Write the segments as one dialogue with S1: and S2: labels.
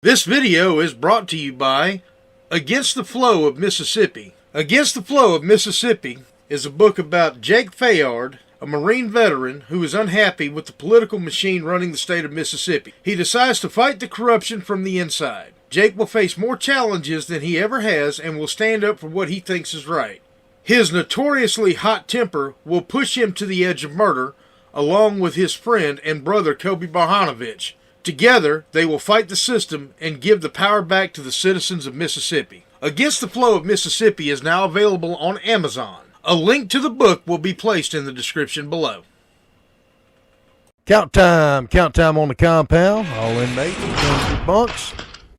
S1: This video is brought to you by Against the Flow of Mississippi. Against the Flow of Mississippi is a book about Jake Fayard, a Marine veteran who is unhappy with the political machine running the state of Mississippi. He decides to fight the corruption from the inside. Jake will face more challenges than he ever has and will stand up for what he thinks is right. His notoriously hot temper will push him to the edge of murder, along with his friend and brother Kobe Barhanovich. Together, they will fight the system and give the power back to the citizens of Mississippi. Against the Flow of Mississippi is now available on Amazon. A link to the book will be placed in the description below.
S2: Count time on the compound. All inmates return to bunks.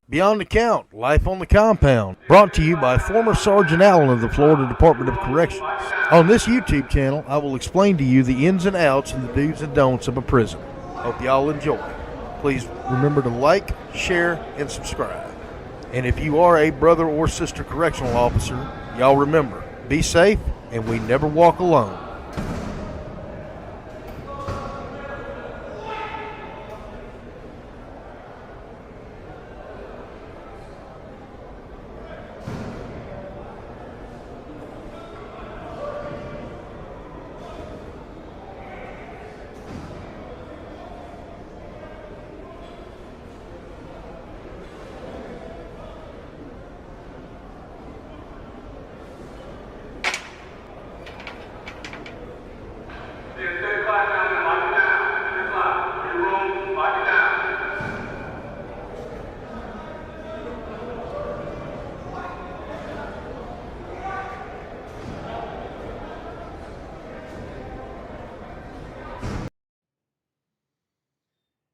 S2: Beyond the Count, Life on the Compound. Brought to you by former Sergeant Allen of the Florida Department of Corrections. On this YouTube channel, I will explain to you the ins and outs and the do's and don'ts of a prison. Hope y'all enjoy. Please remember to like, share, and subscribe. And if you are a brother or sister correctional officer, y'all remember, be safe and we never walk alone.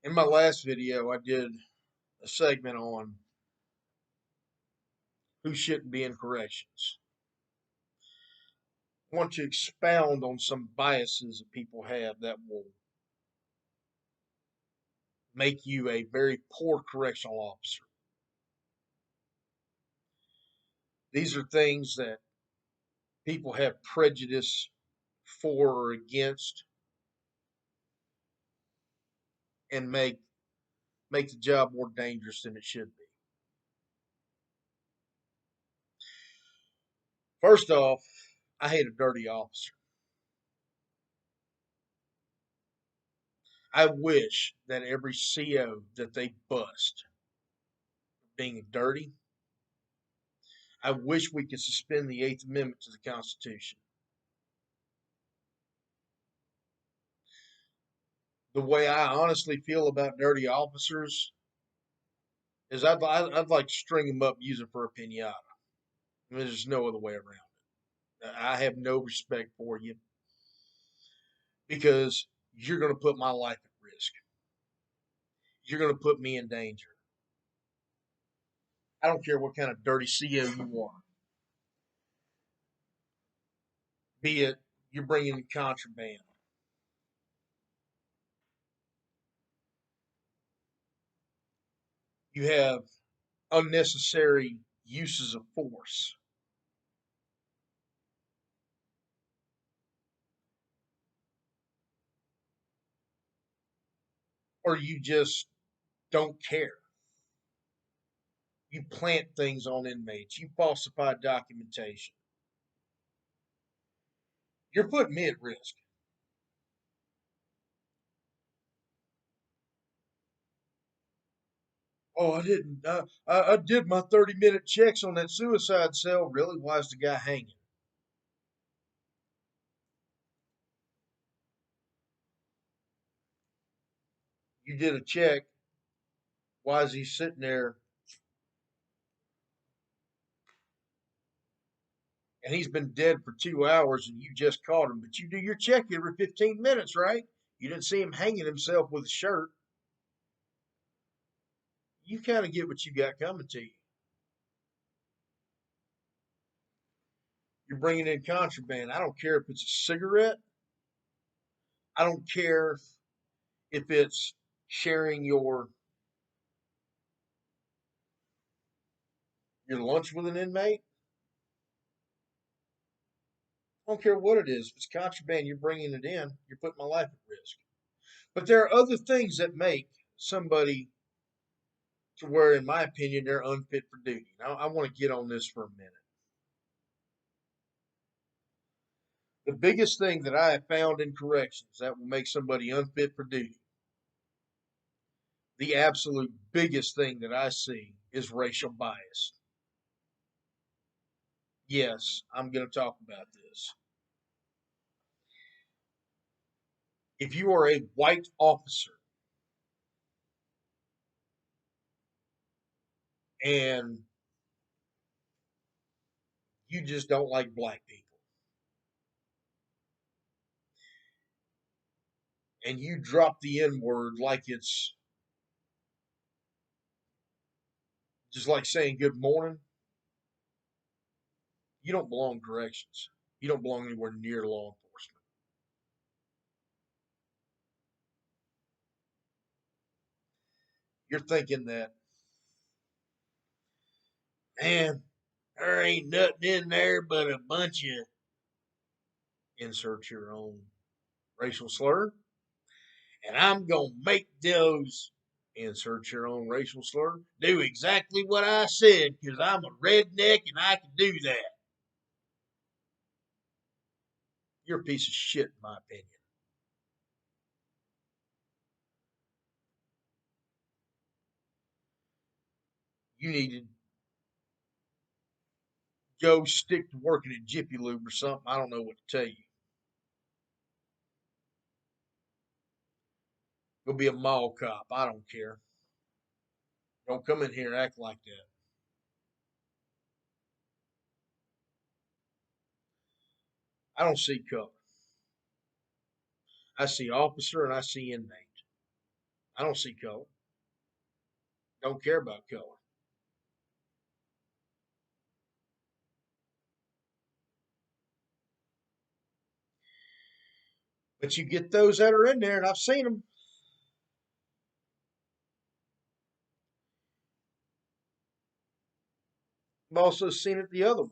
S1: In my last video, I did a segment on who shouldn't be in corrections. I want to expound on some biases that people have that will make you a very poor correctional officer. These are things that people have prejudice for or against and make the job more dangerous than it should be. First off, I hate a dirty officer. I wish that every CO that they bust being dirty, I wish we could suspend the Eighth Amendment to the Constitution. The way I honestly feel about dirty officers is I'd like to string them up using for a pinata. I mean, there's no other way around it. I have no respect for you because you're going to put my life at risk. You're going to put me in danger. I don't care what kind of dirty CO you are. Be it you're bringing in contraband. You have unnecessary uses of force. Or you just don't care. You plant things on inmates. You falsify documentation. You're putting me at risk. Oh, I didn't. I did my 30-minute checks on that suicide cell. Really? Why is the guy hanging? You did a check. Why is he sitting there? And he's been dead for 2 hours and you just caught him. But you do your check every 15 minutes, right? You didn't see him hanging himself with a shirt. You kind of get what you got coming to you. You're bringing in contraband. I don't care if it's a cigarette. I don't care if it's sharing your lunch with an inmate. I don't care what it is. If it's contraband, you're bringing it in. You're putting my life at risk. But there are other things that make somebody to where, in my opinion, they're unfit for duty. Now, I want to get on this for a minute. The biggest thing that I have found in corrections that will make somebody unfit for duty, the absolute biggest thing that I see is racial bias. Yes, I'm going to talk about this. If you are a white officer and you just don't like black people, and you drop the N word like it's just like saying good morning, you don't belong in corrections. You don't belong anywhere near law enforcement. You're thinking that, man, there ain't nothing in there but a bunch of insert your own racial slur, and I'm going to make those insert your own racial slur do exactly what I said because I'm a redneck and I can do that. You're a piece of shit, in my opinion. You need to go stick to working at Jiffy Lube or something. I don't know what to tell you. Go be a mall cop. I don't care. Don't come in here and act like that. I don't see color. I see officer and I see inmate. I don't see color. Don't care about color. But you get those that are in there, and I've seen them. I've also seen it the other way.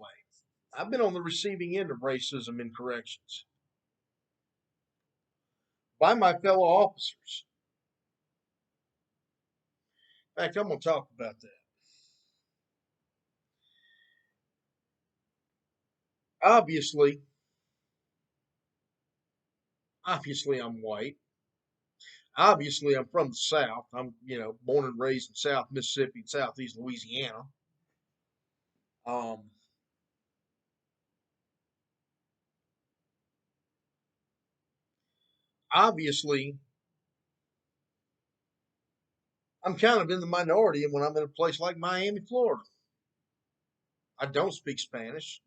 S1: I've been on the receiving end of racism in corrections by my fellow officers. In fact, I'm going to talk about that. Obviously, obviously, I'm white. Obviously, I'm from the South. I'm, born and raised in South Mississippi and Southeast Louisiana. Um, Obviously, I'm kind of in the minority when I'm in a place like Miami, Florida. I don't speak Spanish.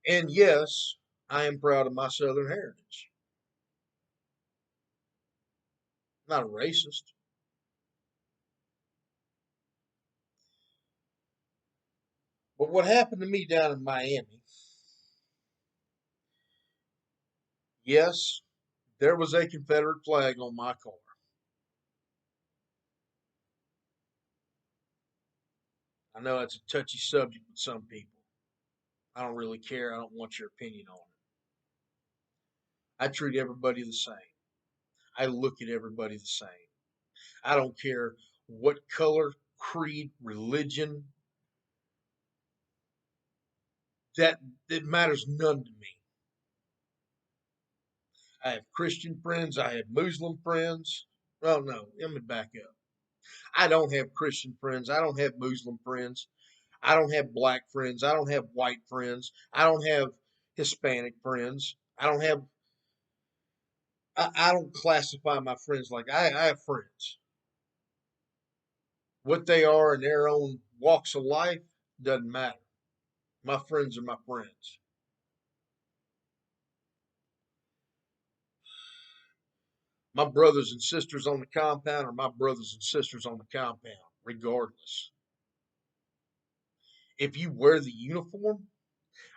S1: And yes, I am proud of my Southern heritage. I'm not a racist. But what happened to me down in Miami, yes, there was a Confederate flag on my car. I know that's a touchy subject with some people. I don't really care. I don't want your opinion on it. I treat everybody the same. I look at everybody the same. I don't care what color, creed, religion. That it matters none to me. I have Christian friends. I have Muslim friends. Oh no, let me back up. I don't have Christian friends. I don't have Muslim friends. I don't have black friends. I don't have white friends. I don't have Hispanic friends. I don't classify my friends like I have friends. What they are in their own walks of life doesn't matter. My friends are my friends. My brothers and sisters on the compound are my brothers and sisters on the compound, regardless. If you wear the uniform,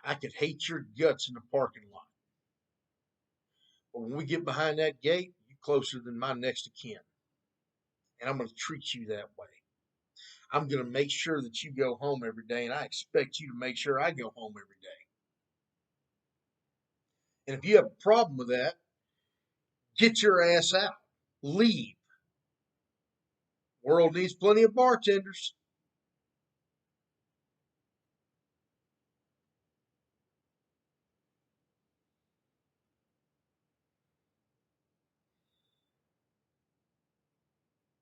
S1: I could hate your guts in the parking lot. But when we get behind that gate, you're closer than my next of kin. And I'm going to treat you that way. I'm going to make sure that you go home every day, and I expect you to make sure I go home every day. And if you have a problem with that, get your ass out. Leave. World needs plenty of bartenders.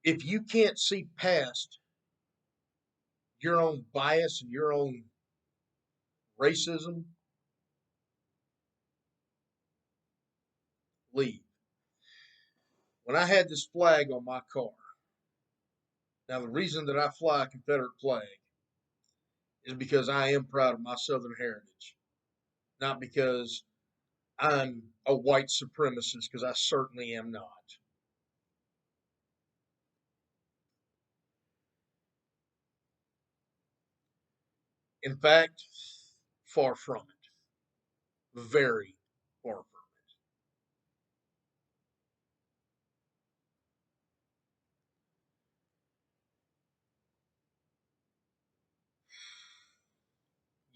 S1: If you can't see past your own bias and your own racism, leave. When I had this flag on my car, now the reason that I fly a Confederate flag is because I am proud of my Southern heritage, not because I'm a white supremacist, because I certainly am not. In fact, far from it. Very far from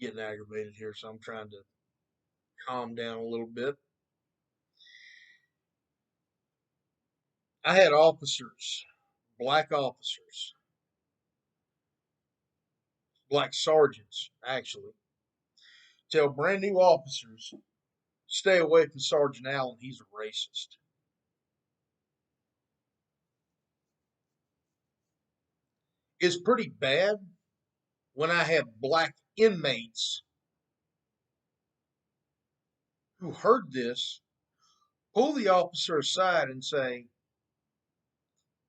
S1: it. Getting aggravated here, so I'm trying to calm down a little bit. I had officers, black officers, black sergeants, actually, tell brand new officers, stay away from Sergeant Allen. He's a racist. It's pretty bad when I have black inmates who heard this pull the officer aside and say,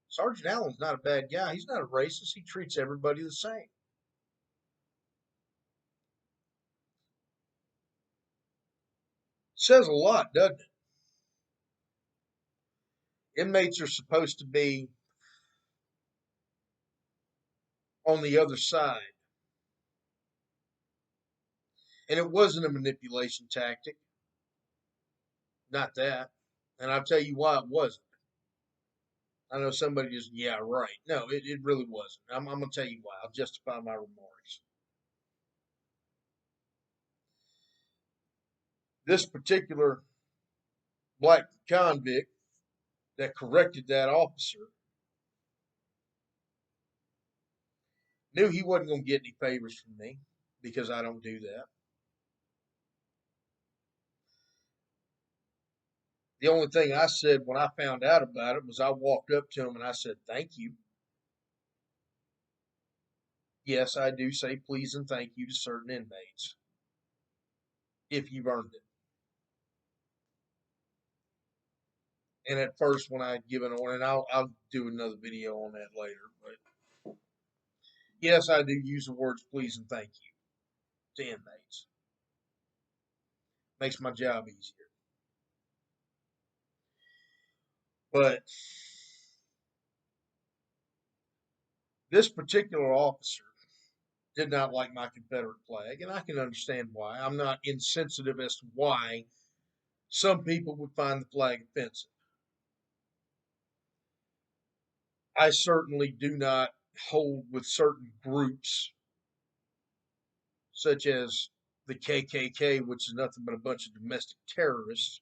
S1: Sergeant Allen's not a bad guy. He's not a racist. He treats everybody the same. Says a lot, doesn't it? Inmates are supposed to be on the other side. And it wasn't a manipulation tactic. Not that. And I'll tell you why it wasn't. I know somebody just, yeah, right. No, it really wasn't. I'm going to tell you why. I'll justify my remarks. This particular black convict that corrected that officer knew he wasn't going to get any favors from me because I don't do that. The only thing I said when I found out about it was I walked up to him and I said, thank you. Yes, I do say please and thank you to certain inmates if you've earned it. And at first, when I had given order, and I'll do another video on that later, but yes, I do use the words please and thank you to inmates. Makes my job easier. But this particular officer did not like my Confederate flag, and I can understand why. I'm not insensitive as to why some people would find the flag offensive. I certainly do not hold with certain groups, such as the KKK, which is nothing but a bunch of domestic terrorists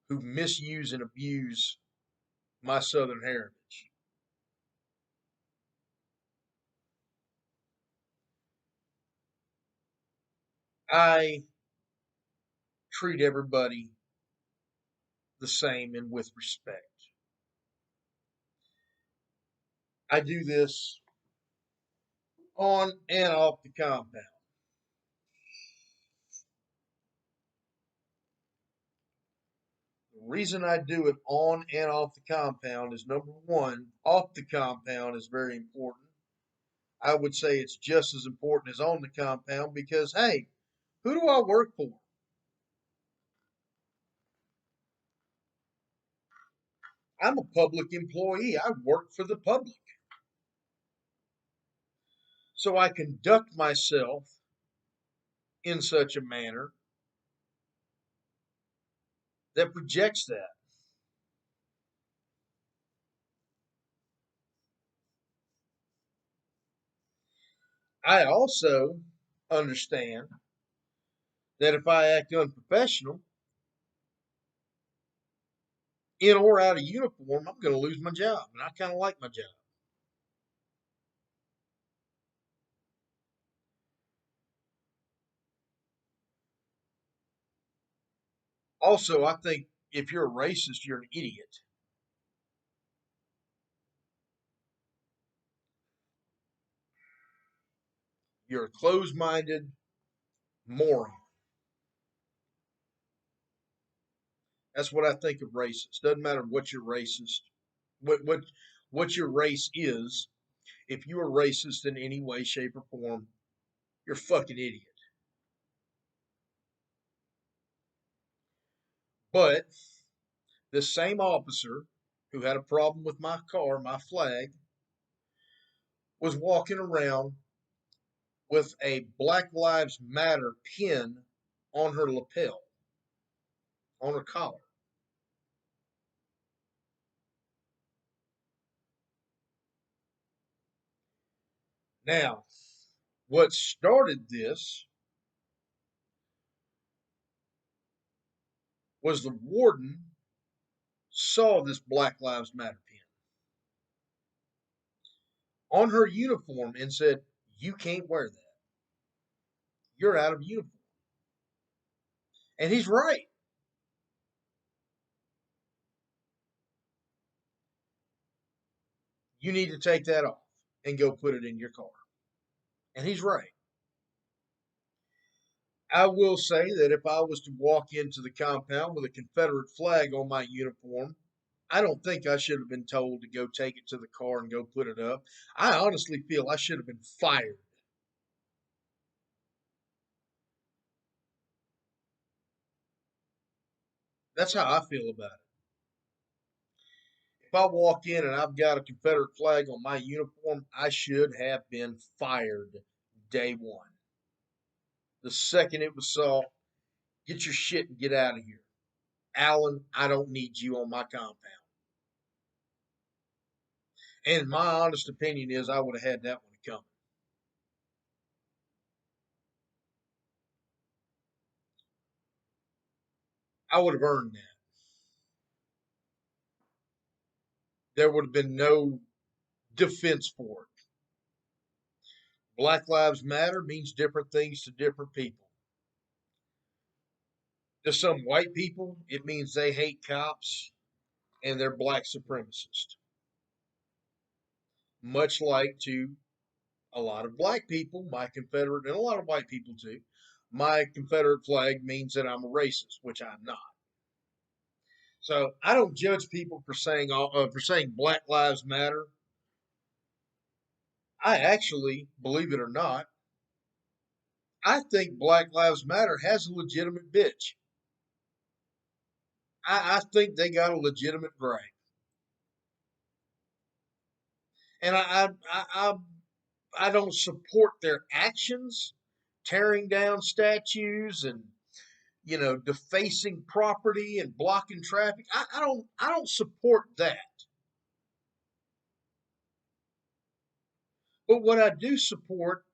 S1: who misuse and abuse my Southern heritage. I treat everybody the same and with respect. I do this on and off the compound. The reason I do it on and off the compound is number one, off the compound is very important. I would say it's just as important as on the compound because, hey, who do I work for? I'm a public employee. I work for the public. So I conduct myself in such a manner that projects that. I also understand that if I act unprofessional, in or out of uniform, I'm going to lose my job. And I kind of like my job. Also, I think if you're a racist, you're an idiot. You're a closed minded moron. That's what I think of racist. Doesn't matter what your racist, what your race is. If you are racist in any way, shape, or form, you're a fucking idiot. But this same officer who had a problem with my car, my flag, was walking around with a Black Lives Matter pin on her lapel, on her collar. Now, what started this was the warden saw this Black Lives Matter pin on her uniform and said, "You can't wear that. You're out of uniform." And he's right. You need to take that off and go put it in your car. And he's right. I will say that if I was to walk into the compound with a Confederate flag on my uniform, I don't think I should have been told to go take it to the car and go put it up. I honestly feel I should have been fired. That's how I feel about it. If I walk in and I've got a Confederate flag on my uniform, I should have been fired day one. The second it was saw, get your shit and get out of here. Alan, I don't need you on my compound. And my honest opinion is I would have had that one coming. I would have earned that. There would have been no defense for it. Black Lives Matter means different things to different people. To some white people, it means they hate cops and they're black supremacists. Much like to a lot of black people, my Confederate, and a lot of white people too, my Confederate flag means that I'm a racist, which I'm not. So I don't judge people for saying Black Lives Matter. I actually, believe it or not, I think Black Lives Matter has a legitimate bitch. I think they got a legitimate gripe, and I don't support their actions, tearing down statues and defacing property and blocking traffic. I don't support that. But what I do support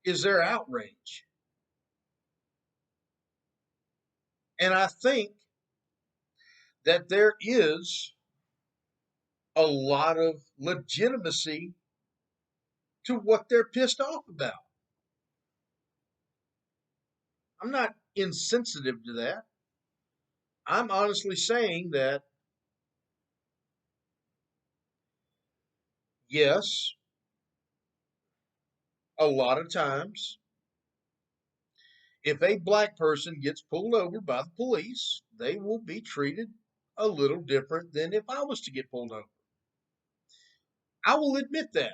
S1: is their outrage, and I think that there is a lot of legitimacy to what they're pissed off about. I'm not insensitive to that. I'm honestly saying that, yes, a lot of times, if a black person gets pulled over by the police, they will be treated a little different than if I was to get pulled over. I will admit that.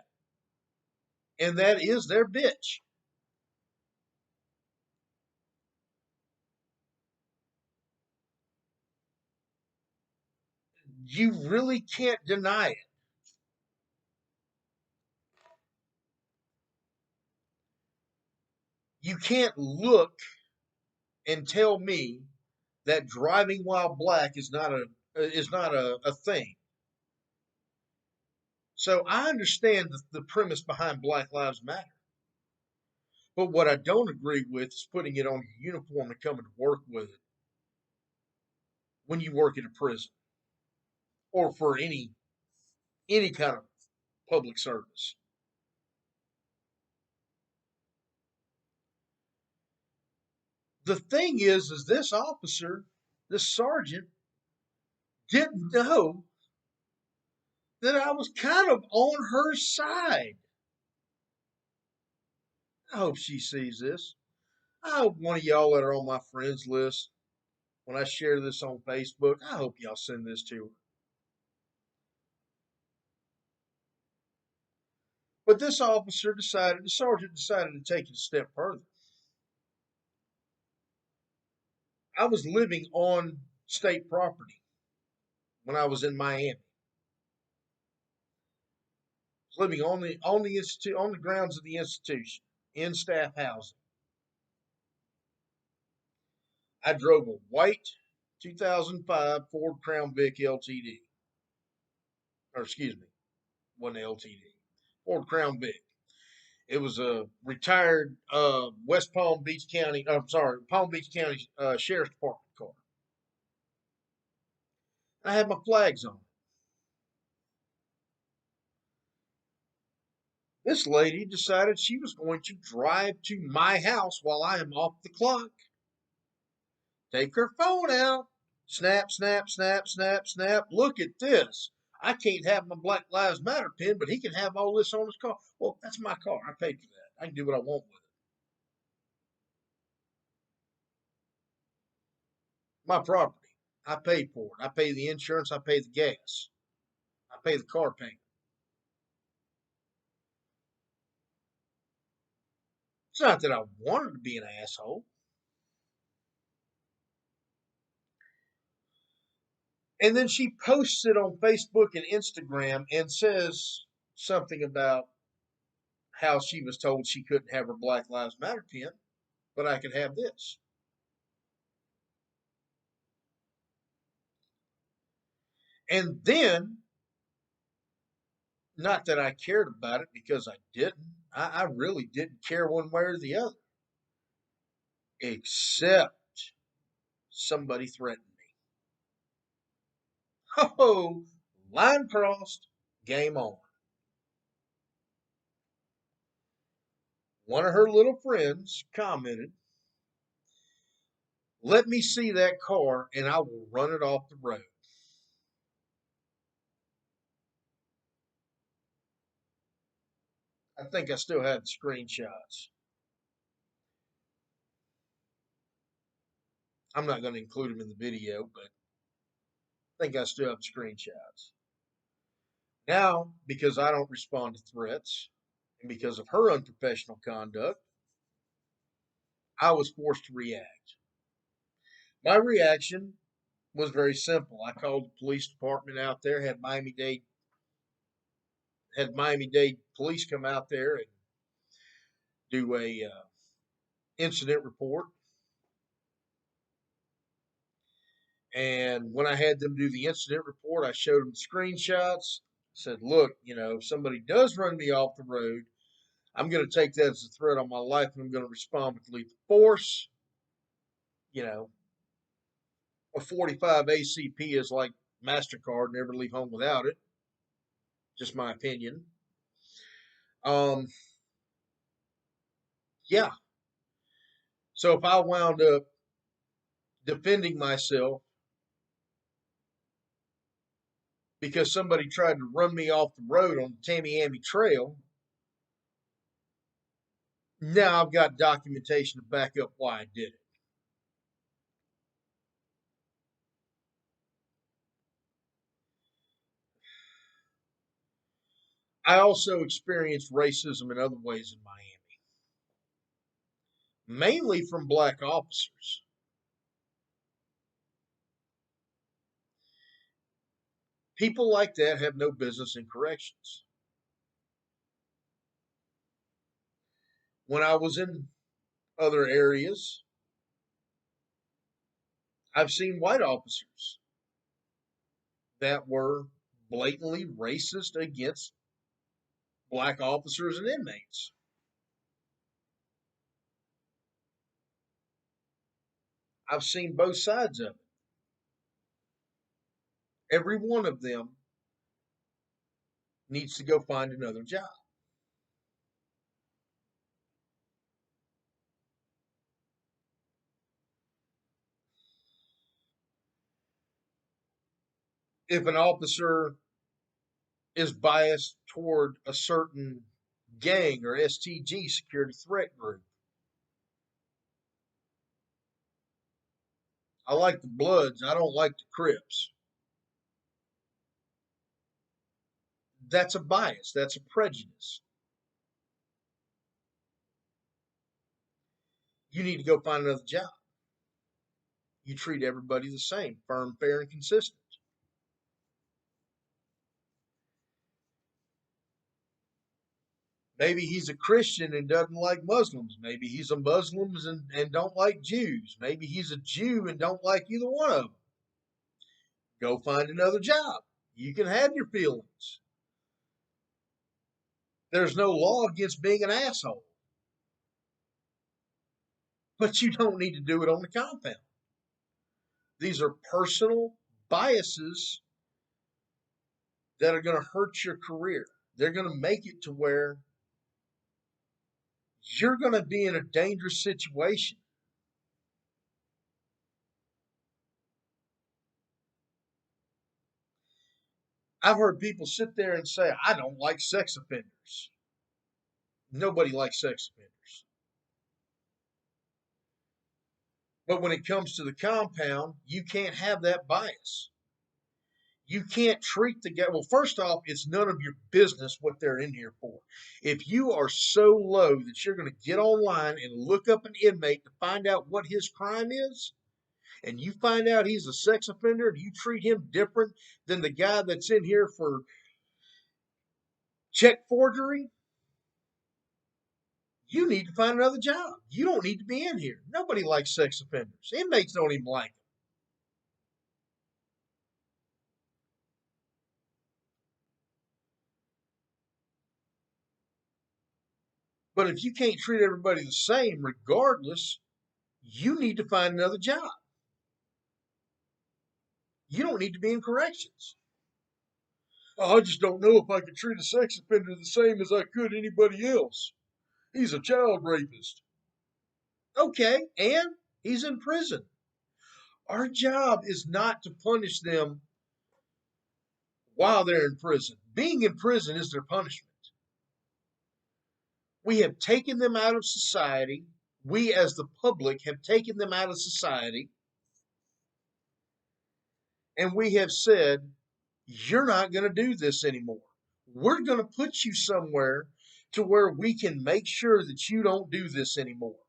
S1: And that is their bitch. You really can't deny it. You can't look and tell me that driving while black is not a thing. So I understand the premise behind Black Lives Matter. But what I don't agree with is putting it on your uniform and coming to work with it when you work at a prison or for any kind of public service. The thing is this officer, this sergeant, didn't know that I was kind of on her side. I hope she sees this. I hope one of y'all that are on my friends list, when I share this on Facebook, I hope y'all send this to her. But this the sergeant decided to take it a step further. I was living on state property when I was in Miami. I was living on the grounds of the institution, in staff housing. I drove a white 2005 Ford Crown Vic LTD. Or excuse me, wasn't LTD. Ford Crown Vic. It was a retired West Palm Beach County, I'm sorry, Palm Beach County Sheriff's Department car. I had my flags on. This lady decided she was going to drive to my house while I am off the clock. Take her phone out. Snap, snap, snap, snap, snap. Look at this. I can't have my Black Lives Matter pin, but he can have all this on his car. Well, that's my car. I paid for that. I can do what I want with it. My property. I paid for it. I pay the insurance. I pay the gas. I pay the car payment. It's not that I wanted to be an asshole. And then she posts it on Facebook and Instagram and says something about how she was told she couldn't have her Black Lives Matter pin, but I could have this. And then, not that I cared about it because I didn't. I really didn't care one way or the other, except somebody threatened me. Oh, line crossed, game on. One of her little friends commented, "Let me see that car and I will run it off the road." I think I still have the screenshots. I'm not going to include them in the video, but I think I still have the screenshots. Now, because I don't respond to threats and because of her unprofessional conduct, I was forced to react. My reaction was very simple. I called the police department out there, had Miami-Dade police come out there and do a incident report. And when I had them do the incident report, I showed them screenshots. Said, "Look, if somebody does run me off the road, I'm going to take that as a threat on my life, and I'm going to respond with lethal force. You know, a 45 ACP is like MasterCard, never leave home without it. Just my opinion." Um, yeah. So if I wound up defending myself because somebody tried to run me off the road on the Tamiami Trail, now I've got documentation to back up why I did it. I also experienced racism in other ways in Miami, mainly from black officers. People like that have no business in corrections. When I was in other areas, I've seen white officers that were blatantly racist against black officers and inmates. I've seen both sides of it. Every one of them needs to go find another job. If an officer is biased toward a certain gang or STG, security threat group, I like the Bloods, I don't like the Crips. That's a bias, that's a prejudice. You need to go find another job. You treat everybody the same, firm, fair, and consistent. Maybe he's a Christian and doesn't like Muslims. Maybe he's a Muslim and don't like Jews. Maybe he's a Jew and don't like either one of them. Go find another job. You can have your feelings. There's no law against being an asshole, but you don't need to do it on the compound. These are personal biases that are going to hurt your career. They're going to make it to where you're going to be in a dangerous situation. I've heard people sit there and say, I don't like sex offenders. Nobody likes sex offenders. But when it comes to the compound, you can't have that bias. You can't treat the guy. Well, first off, it's none of your business what they're in here for. If you are so low that you're going to get online and look up an inmate to find out what his crime is, and you find out he's a sex offender and you treat him different than the guy that's in here for check forgery, you need to find another job. You don't need to be in here. Nobody likes sex offenders. Inmates don't even like them. But if you can't treat everybody the same, regardless, you need to find another job. You don't need to be in corrections. Oh, I just don't know if I could treat a sex offender the same as I could anybody else. He's a child rapist. Okay, and he's in prison. Our job is not to punish them while they're in prison. Being in prison is their punishment. We have taken them out of society. We, as the public, have taken them out of society. And we have said, you're not going to do this anymore. We're going to put you somewhere to where we can make sure that you don't do this anymore.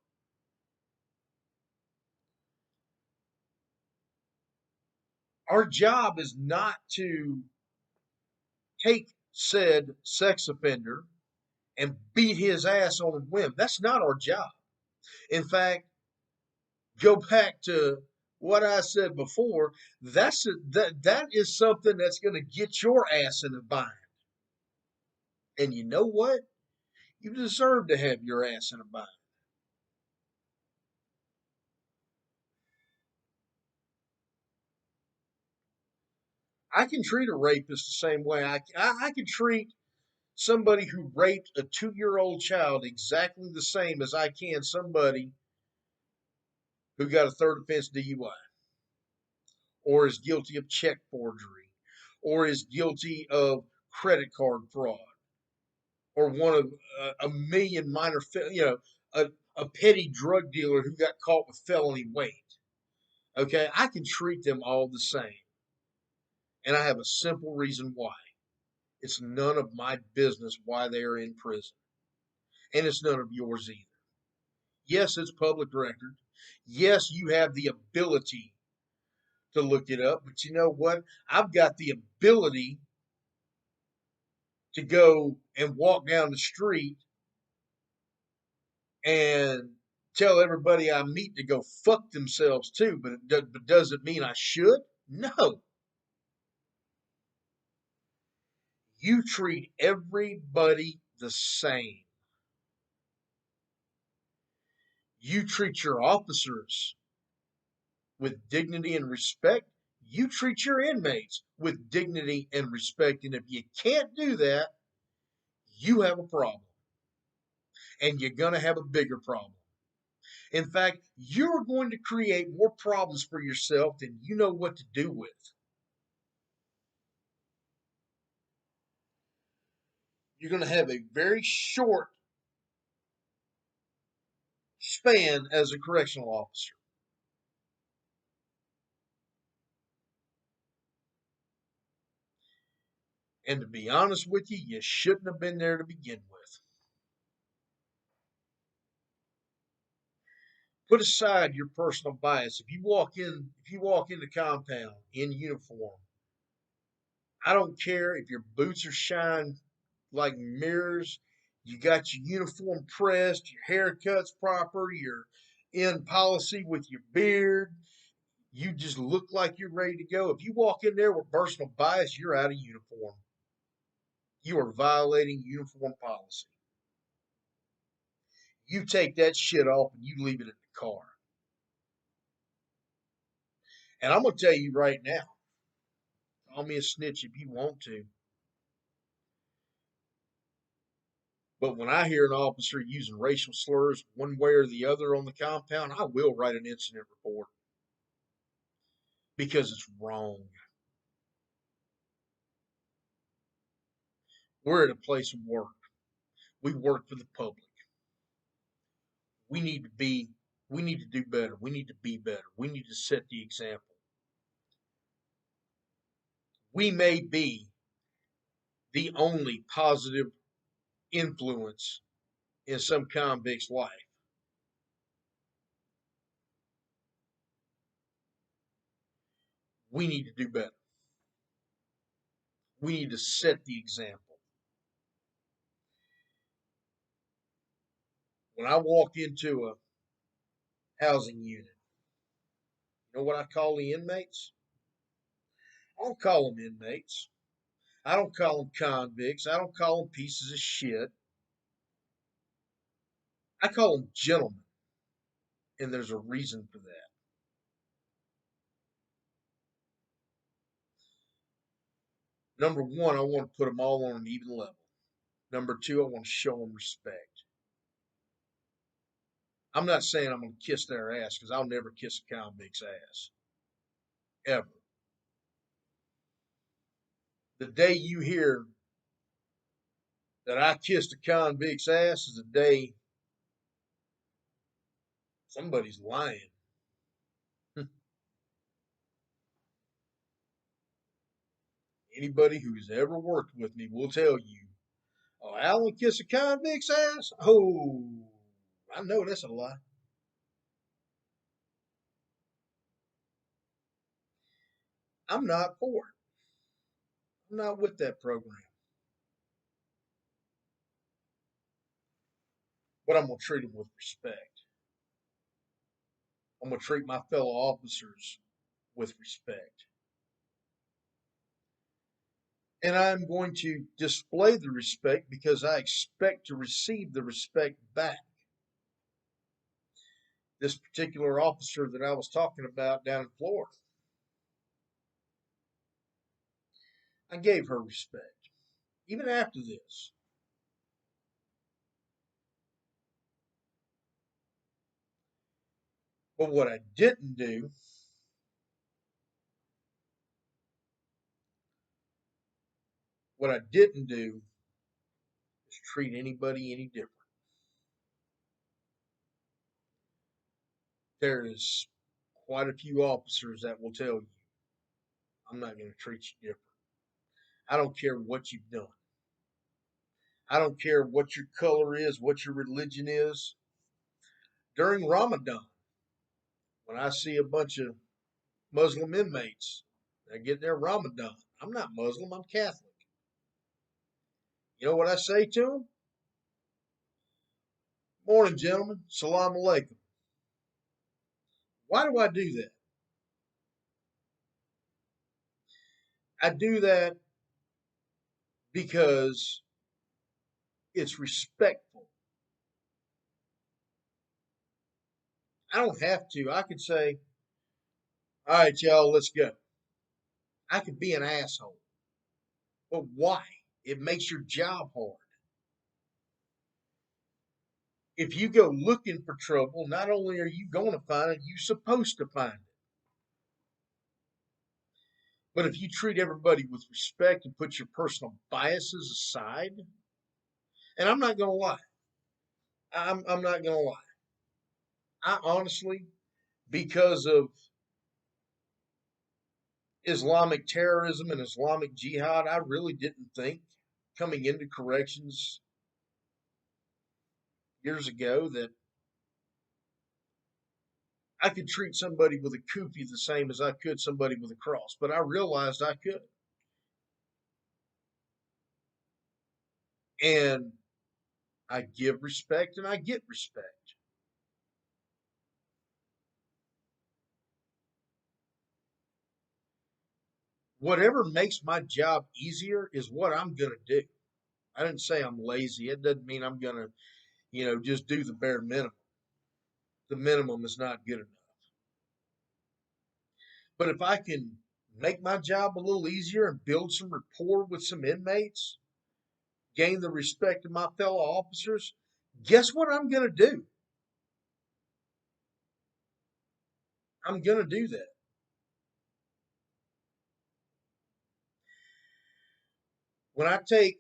S1: Our job is not to take said sex offender and beat his ass on a whim. That's not our job. In fact, go back to what I said before. That is something that's going to get your ass in a bind. And you know what? You deserve to have your ass in a bind. I can treat a rapist the same way. I can treat somebody who raped a 2-year-old child exactly the same as I can somebody who got a third offense DUI or is guilty of check forgery or is guilty of credit card fraud or one of a million minor, a petty drug dealer who got caught with felony weight. Okay, I can treat them all the same. And I have a simple reason why. It's none of my business why they are in prison. And it's none of yours either. Yes, it's public record. Yes, you have the ability to look it up, but you know what? I've got the ability to go and walk down the street and tell everybody I meet to go fuck themselves too, but does it mean I should? No. You treat everybody the same. You treat your officers with dignity and respect, you treat your inmates with dignity and respect. And if you can't do that, you have a problem. And you're going to have a bigger problem. In fact, you're going to create more problems for yourself than you know what to do with. You're going to have a very short span as a correctional officer. And to be honest with you, you shouldn't have been there to begin with. Put aside your personal bias. If you walk in the compound in uniform, I don't care if your boots are shined like mirrors, you got your uniform pressed, your haircut's proper, you're in policy with your beard, you just look like you're ready to go. If you walk in there with personal bias, you're out of uniform. You are violating uniform policy. You take that shit off and you leave it in the car. And I'm going to tell you right now, call me a snitch if you want to. But when I hear an officer using racial slurs one way or the other on the compound, I will write an incident report because it's wrong. We're at a place of work. We work for the public. We need to be, we need to do better. We need to be better. We need to set the example. We may be the only positive influence in some convict's life. We need to do better. We need to set the example. When I walk into a housing unit, you know what I call the inmates? I don't call them inmates. I don't call them convicts. I don't call them pieces of shit. I call them gentlemen. And there's a reason for that. Number one, I want to put them all on an even level. Number two, I want to show them respect. I'm not saying I'm going to kiss their ass because I'll never kiss a convict's ass. Ever. The day you hear that I kissed a convict's ass is the day somebody's lying. Anybody who's ever worked with me will tell you, oh, Alan kiss a convict's ass? Oh, I know that's a lie. I'm not for it. I'm not with that program. But I'm going to treat them with respect. I'm going to treat my fellow officers with respect. And I'm going to display the respect because I expect to receive the respect back. This particular officer that I was talking about down in Florida, I gave her respect, even after this. But what I didn't do is treat anybody any different. There is quite a few officers that will tell you, I'm not going to treat you different. I don't care what you've done. I don't care what your color is, what your religion is. During Ramadan, when I see a bunch of Muslim inmates that get their Ramadan, I'm not Muslim, I'm Catholic. You know what I say to them? Morning, gentlemen. Salam alaikum. Why do I do that? I do that because it's respectful. I don't have to. I could say, All right, y'all, let's go. I could be an asshole. But why? It makes your job hard. If you go looking for trouble, not only are you going to find it, you're supposed to find it. But if you treat everybody with respect and put your personal biases aside, and I'm not going to lie, I'm not going to lie. I honestly, because of Islamic terrorism and Islamic jihad, I really didn't think coming into corrections years ago that I could treat somebody with a kufi the same as I could somebody with a cross. But I realized I could. And I give respect and I get respect. Whatever makes my job easier is what I'm going to do. I didn't say I'm lazy. It doesn't mean I'm going to, just do the bare minimum. The minimum is not good enough. But if I can make my job a little easier and build some rapport with some inmates, gain the respect of my fellow officers, guess what I'm going to do? I'm going to do that. When I take,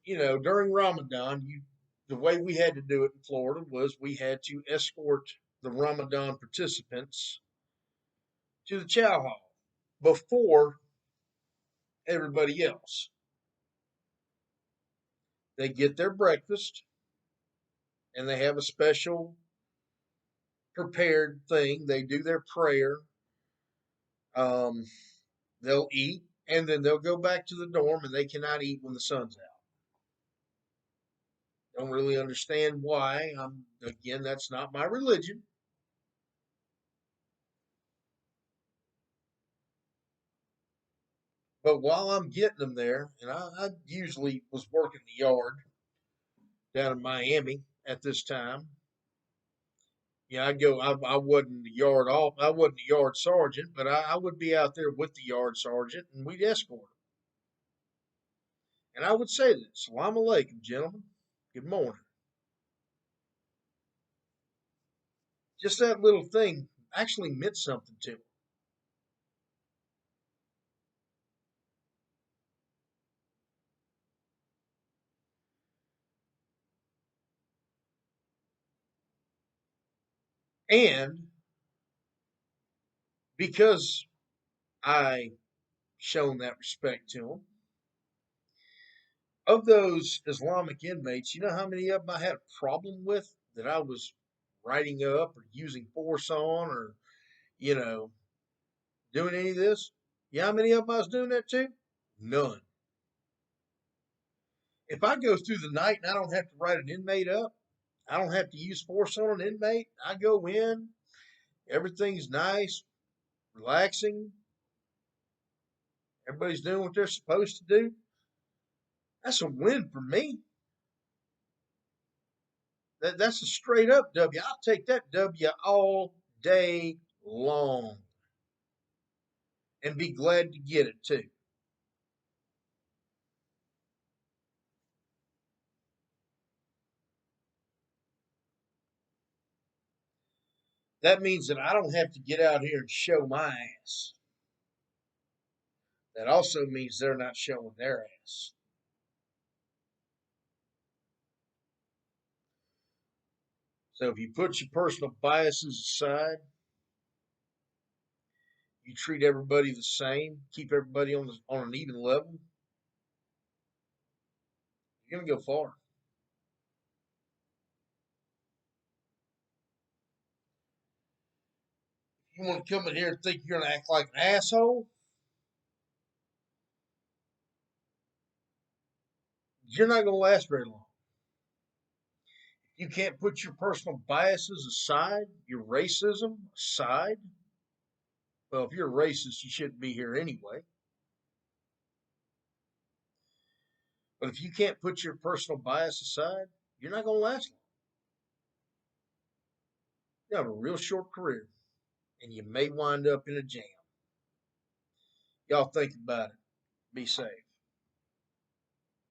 S1: during Ramadan, the way we had to do it in Florida was we had to escort the Ramadan participants to the chow hall before everybody else. They get their breakfast and they have a special prepared thing. They do their prayer. Um, they'll eat and then they'll go back to the dorm and they cannot eat when the sun's out. Don't really understand why. Again, that's not my religion. But while I'm getting them there, and I usually was working the yard down in Miami at this time. Yeah, I'd go. I wasn't the yard off. I wasn't the yard sergeant, but I would be out there with the yard sergeant, and we'd escort them. And I would say this: "Salam alaikum, gentlemen. Good morning." Just that little thing actually meant something to me. And because I shown that respect to them, of those Islamic inmates, you know how many of them I had a problem with that I was writing up or using force on or, you know, doing any of this? You know how many of them I was doing that to? None. If I go through the night and I don't have to write an inmate up, I don't have to use force on an inmate. I go in, everything's nice, relaxing, everybody's doing what they're supposed to do. That's a win for me. That's a straight up W. I'll take that W all day long and be glad to get it too. That means that I don't have to get out here and show my ass. That also means they're not showing their ass. So if you put your personal biases aside, you treat everybody the same, keep everybody on an even level, you're gonna go far. If you want to come in here and think you're gonna act like an asshole, you're not gonna last very long. You can't put your personal biases aside, your racism aside. Well, if you're a racist, you shouldn't be here anyway. But if you can't put your personal bias aside, you're not going to last long. You have a real short career. and you may wind up in a jam. Y'all think about it. Be safe.